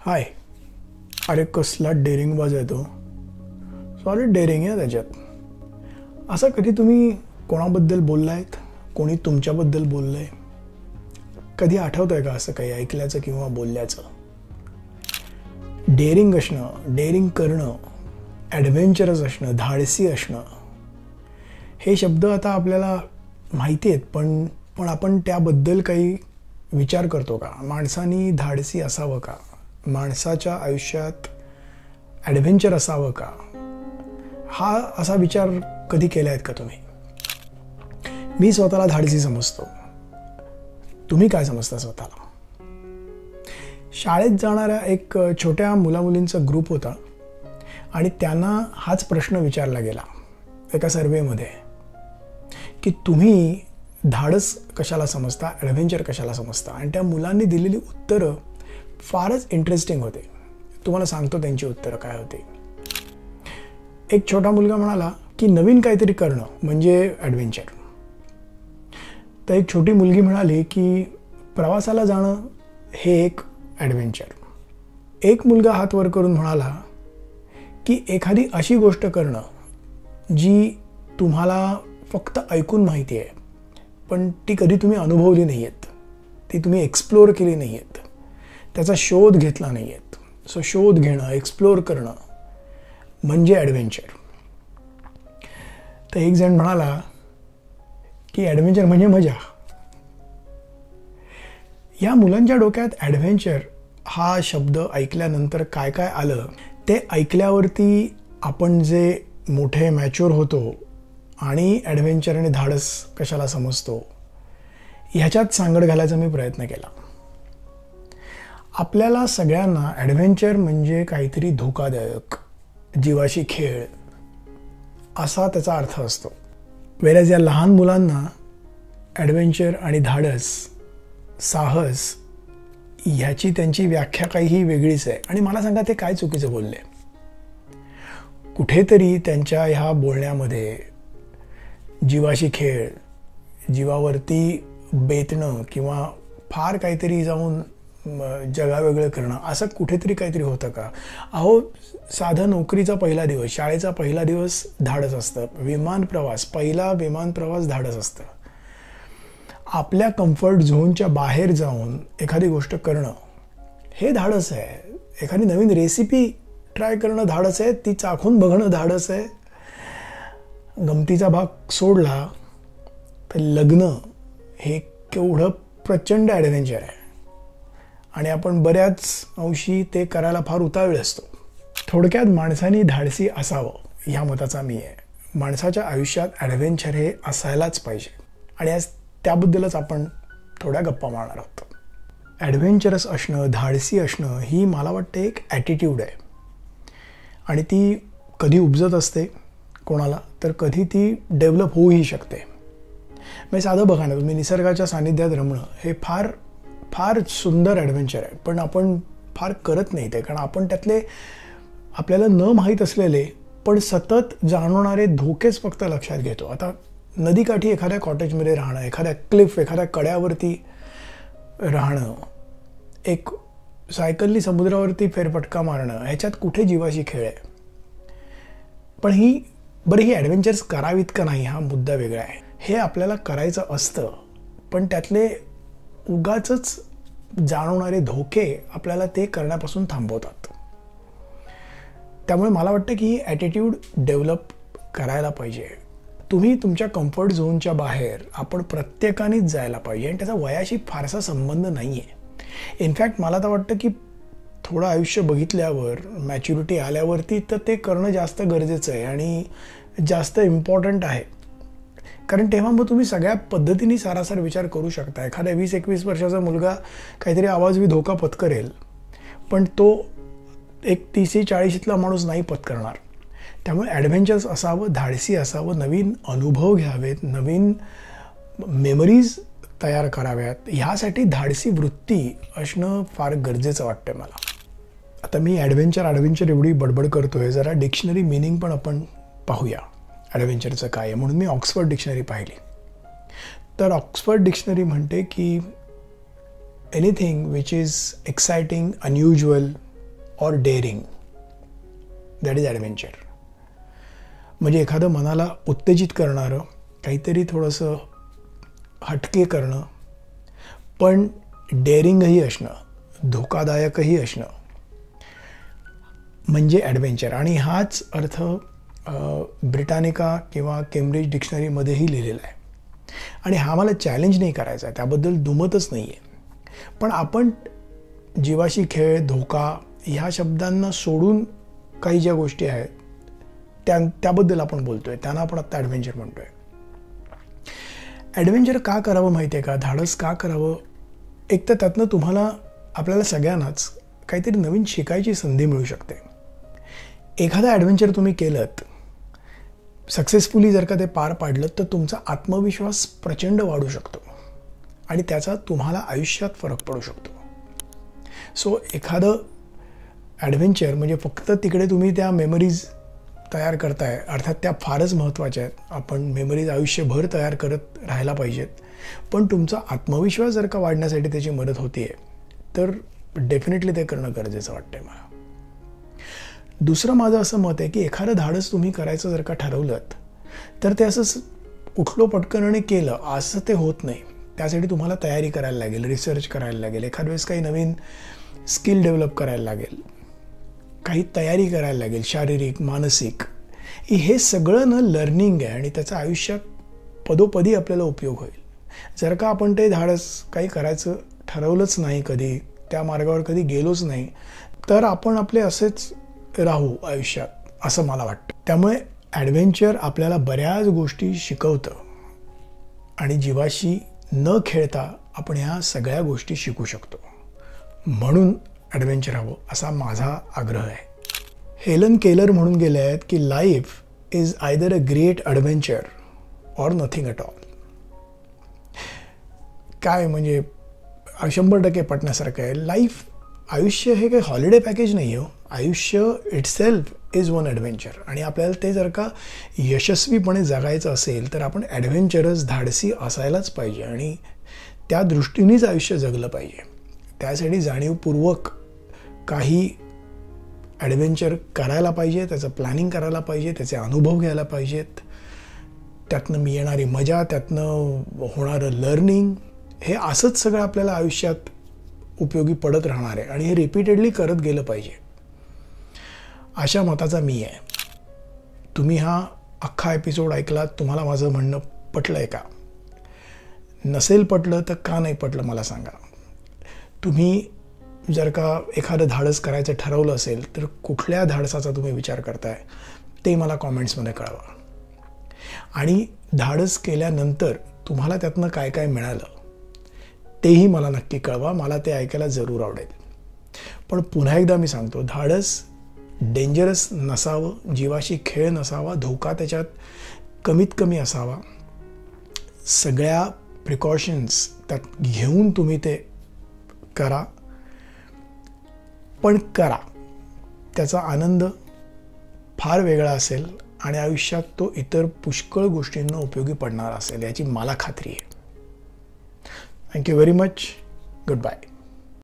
हाय. अरे कसला डेअरिंग बाज आहे तो. सॉलिड डेअरिंग आहे त्याच्यात. असं कधी तुम्ही कोणाबद्दल बोललायत, कोणी तुमच्याबद्दल बोललंय? कधी आठवतंय का असं काही ऐकल्याचं किंवा बोलल्याचं? डेअरिंग असणं, डेअरिंग करणं, ॲडव्हेंचरस असणं, धाडसी असणं, हे शब्द आता आपल्याला माहिती आहेत, पण आपण त्याबद्दल काही विचार करतो का? माणसानी धाडसी असावं का? माणसाच्या आयुष्यात ॲडव्हेंचर असावं का? हा असा विचार कधी केला आहेत का तुम्ही? मी स्वतःला धाडसी समजतो. तुम्ही काय समजता स्वतःला? शाळेत जाणाऱ्या एक छोट्या मुलामुलींचा ग्रुप होता आणि त्यांना हाच प्रश्न विचारला गेला एका सर्वेमध्ये की तुम्ही धाडस कशाला समजता, ॲडव्हेंचर कशाला समजता? आणि त्या मुलांनी दिलेली उत्तरं फारच इंटरेस्टिंग होते. तुम्हाला सांगतो त्यांची उत्तरं काय होती. एक छोटा मुलगा म्हणाला की नवीन काहीतरी करणं म्हणजे ॲडव्हेंचर. तर एक छोटी मुलगी म्हणाली की प्रवासाला जाणं हे एक ॲडव्हेंचर. एक मुलगा हात वर करून म्हणाला की एखादी अशी गोष्ट करणं जी तुम्हाला फक्त ऐकून माहिती आहे, पण ती कधी तुम्ही अनुभवली नाही आहेत, ती तुम्ही एक्सप्लोअर केली नाही आहेत, त्याचा शोध घेतला नाही आहेत. सो शोध घेणं, एक्सप्लोअर करणं म्हणजे ॲडव्हेंचर. तर एक जण म्हणाला की ॲडव्हेंचर म्हणजे मजा. या मुलांच्या डोक्यात ॲडव्हेंचर हा शब्द ऐकल्यानंतर काय काय आलं ते ऐकल्यावरती आपण जे मोठे मॅच्युअर होतो आणि ॲडव्हेंचर आणि धाडस कशाला समजतो ह्याच्यात सांगड घालायचा मी प्रयत्न केला. आपल्याला सगळ्यांना ॲडव्हेंचर म्हणजे काहीतरी धोकादायक, जीवाशी खेळ असा त्याचा अर्थ असतो. वेळेस या लहान मुलांना ॲडव्हेंचर आणि धाडस, साहस ह्याची त्यांची व्याख्या काहीही वेगळीच आहे. आणि मला सांगा ते काय चुकीचं बोलले? कुठेतरी त्यांच्या ह्या बोलण्यामध्ये जीवाशी खेळ, जीवावरती बेतणं किंवा फार काहीतरी जाऊन जगावेगळं करणं असं कुठेतरी काहीतरी होतं का? अहो, साधं नोकरीचा पहिला दिवस, शाळेचा पहिला दिवस धाडस असतं. पहिला विमान प्रवास धाडस असतं. आपल्या कम्फर्ट झोनच्या बाहेर जाऊन एखादी गोष्ट करणं हे धाडस आहे. एखादी नवीन रेसिपी ट्राय करणं धाडस आहे. ती चाखून बघणं धाडस आहे. गमतीचा भाग सोडला तर लग्न हे केवढं प्रचंड ॲडव्हेंचर आहे आणि आपण बऱ्याच अंशी ते करायला फार उतावीळ असतो. थोडक्यात माणसाने धाडसी असावं ह्या मताचा मी आहे. माणसाच्या आयुष्यात ॲडव्हेंचर हे असायलाच पाहिजे आणि आज त्याबद्दलच आपण थोड्या गप्पा मारणार आहोत. ॲडव्हेंचरस असणं, धाडसी असणं ही मला वाटते एक ॲटिट्यूड आहे आणि ती कधी उपजत असते कोणाला, तर कधी ती डेव्हलप होऊही शकते. म्हणजे साधं बघा ना, तुम्ही निसर्गाच्या सानिध्यात रमणं हे फार फार सुंदर ॲडव्हेंचर आहे, पण आपण फार करत नाही ते. कारण आपण त्यातले आपल्याला न माहीत असलेले पण सतत जाणवणारे धोकेच फक्त लक्षात घेतो. आता नदीकाठी एखाद्या कॉटेजमध्ये राहणं, एखाद्या क्लिफ, एखाद्या कड्यावरती राहणं, एक सायकलनी समुद्रावरती फेरफटका मारणं, ह्याच्यात कुठे जीवाशी खेळ आहे? पण ही ॲडव्हेंचर्स करावीत का नाही हा मुद्दा वेगळा आहे. हे आपल्याला करायचं असतं, पण त्यातले उगाचच जाणवणारे धोके आपल्याला ते करण्यापासून थांबवतात. त्यामुळे मला वाटतं की ही ॲटिट्यूड डेव्हलप करायला पाहिजे. तुम्ही तुमच्या कम्फर्ट झोनच्या बाहेर आपण प्रत्येकानेच जायला पाहिजे आणि त्याचा वयाशी फारसा संबंध नाही आहे. इनफॅक्ट मला तर वाटतं की थोडं आयुष्य बघितल्यावर, मॅच्युरिटी आल्यावरती तर ते करणं जास्त गरजेचं आहे आणि जास्त इम्पॉर्टंट आहे. कारण तेव्हा मग तुम्ही सगळ्या पद्धतीने सारासार विचार करू शकता. एखाद्या 20-21 वर्षाचा मुलगा काहीतरी आवाजवी धोका पत्करेल, पण तो एक 30-40तला माणूस नाही पत्करणार. त्यामुळे ॲडव्हेंचर्स असावं, धाडसी असावं, नवीन अनुभव घ्यावेत, नवीन मेमरीज तयार कराव्यात. ह्यासाठी धाडसी वृत्ती असणं फार गरजेचं वाटतं मला. आता मी ॲडव्हेंचर एवढी बडबड करतोय, जरा डिक्शनरी मिनिंग पण आपण पाहूया ॲडव्हेंचरचं काय आहे. म्हणून मी ऑक्सफर्ड डिक्शनरी पाहिली. तर ऑक्सफर्ड डिक्शनरी म्हणते की anything which is exciting, unusual, or daring, that is adventure. म्हणजे एखादं मनाला उत्तेजित करणारं काहीतरी थोडंसं हटके करणं, पण डेअरिंगही असणं, धोकादायकही असणं म्हणजे ॲडव्हेंचर. आणि हाच अर्थ ब्रिटानिका किंवा केम्ब्रिज डिक्शनरीमध्येही लिहिलेला आहे. आणि हा मला चॅलेंज नाही करायचा आहे, त्याबद्दल दुमतच नाही आहे. पण आपण जीवाशी खेळ, धोका ह्या शब्दांना सोडून काही ज्या गोष्टी आहेत त्याबद्दल आपण बोलतोय, त्यांना आपण आत्ता ॲडव्हेंचर म्हणतोय. ॲडव्हेंचर का करावं माहिती आहे का, धाडस का करावं? एक तर त्यातनं तुम्हाला, आपल्याला सगळ्यांनाच काहीतरी नवीन शिकायची संधी मिळू शकते. एखादं ॲडव्हेंचर तुम्ही केलं, सक्सेसफुली जर का ते पार पाडलं, तर तुमचा आत्मविश्वास प्रचंड वाढू शकतो आणि त्याचा तुम्हाला आयुष्यात फरक पडू शकतो. सो एखादं ॲडव्हेंचर म्हणजे फक्त तिकडे तुम्ही त्या मेमरीज तयार करताय, अर्थात त्या फारच महत्त्वाच्या आहेत, आपण मेमरीज आयुष्यभर तयार करत राहायला पाहिजेत. पण तुमचा आत्मविश्वास जर का वाढण्यासाठी त्याची मदत होते आहे, तर डेफिनेटली ते करणं गरजेचं वाटतंय मला. दुसरं माझं असं मत आहे की एखादं धाडस तुम्ही करायचं जर का ठरवलं, तर ते असं उठलो पटकन आणि केलं असं ते होत नाही. त्यासाठी तुम्हाला तयारी करायला लागेल, रिसर्च करायला लागेल, एखाद वेळेस काही नवीन स्किल डेव्हलप करायला लागेल, काही तयारी करायला लागेल, शारीरिक, मानसिक. हे सगळं ना लर्निंग आहे आणि त्याचा आयुष्यात पदोपदी आपल्याला उपयोग होईल. जर का आपण ते धाडस काही करायचं ठरवलंच नाही, कधी त्या मार्गावर कधी गेलोच नाही, तर आपण आपले असेच राहू आयुष्यात, असं मला वाटतं. त्यामुळे ॲडव्हेंचर आपल्याला बऱ्याच गोष्टी शिकवतं आणि जीवाशी न खेळता आपण ह्या सगळ्या गोष्टी शिकू शकतो. म्हणून ॲडव्हेंचर हवं असा माझा आग्रह आहे. हेलन केलर म्हणून गेले आहेत की life is either a great adventure or nothing at all. काय म्हणजे 100% पटण्यासारखं आहे. लाईफ, आयुष्य हे काही हॉलिडे पॅकेज नाही हो. आयुष्य इटसेल्फ इज वन ॲडव्हेंचर. आणि आपल्याला ते जर का यशस्वीपणे जगायचं असेल, तर आपण ॲडव्हेंचरस, धाडसी असायलाच पाहिजे आणि त्या दृष्टीनेच आयुष्य जगलं पाहिजे. त्यासाठी जाणीवपूर्वक काही ॲडव्हेंचर करायला पाहिजे, त्याचं प्लॅनिंग करायला पाहिजे, त्याचे अनुभव घ्यायला पाहिजेत, त्यातनं येणारी मजा, त्यातनं होणारं लर्निंग, हे असंच सगळं आपल्याला आयुष्यात उपयोगी पडत राहणार आहे आणि हे रिपीटेडली करत गेलं पाहिजे, अशा मताचा मी आहे. तुम्ही हा अख्खा एपिसोड ऐकलात, तुम्हाला माझं म्हणणं पटलं आहे का? नसेल पटलं तर का नाही पटलं मला सांगा. तुम्ही जर का एखादं धाडस करायचं ठरवलं असेल, तर कुठल्या धाडसाचा तुम्ही विचार करताय ते मला कॉमेंट्समध्ये कळवा. आणि धाडस केल्यानंतर तुम्हाला त्यातनं काय काय मिळालं तेही मला नक्की कळवा. मला ते ऐकायला जरूर आवडेल. पण पुन्हा एकदा मी सांगतो, धाडस डेंजरस नसावं, जीवाशी खेळ नसावा, धोका त्याच्यात कमीत कमी असावा. सगळ्या प्रिकॉशन्स त्यात घेऊन तुम्ही ते करा, पण करा. त्याचा आनंद फार वेगळा असेल आणि आयुष्यात तो इतर पुष्कळ गोष्टींना उपयोगी पडणार असेल, याची मला खात्री आहे. Thank you very much. Good bye.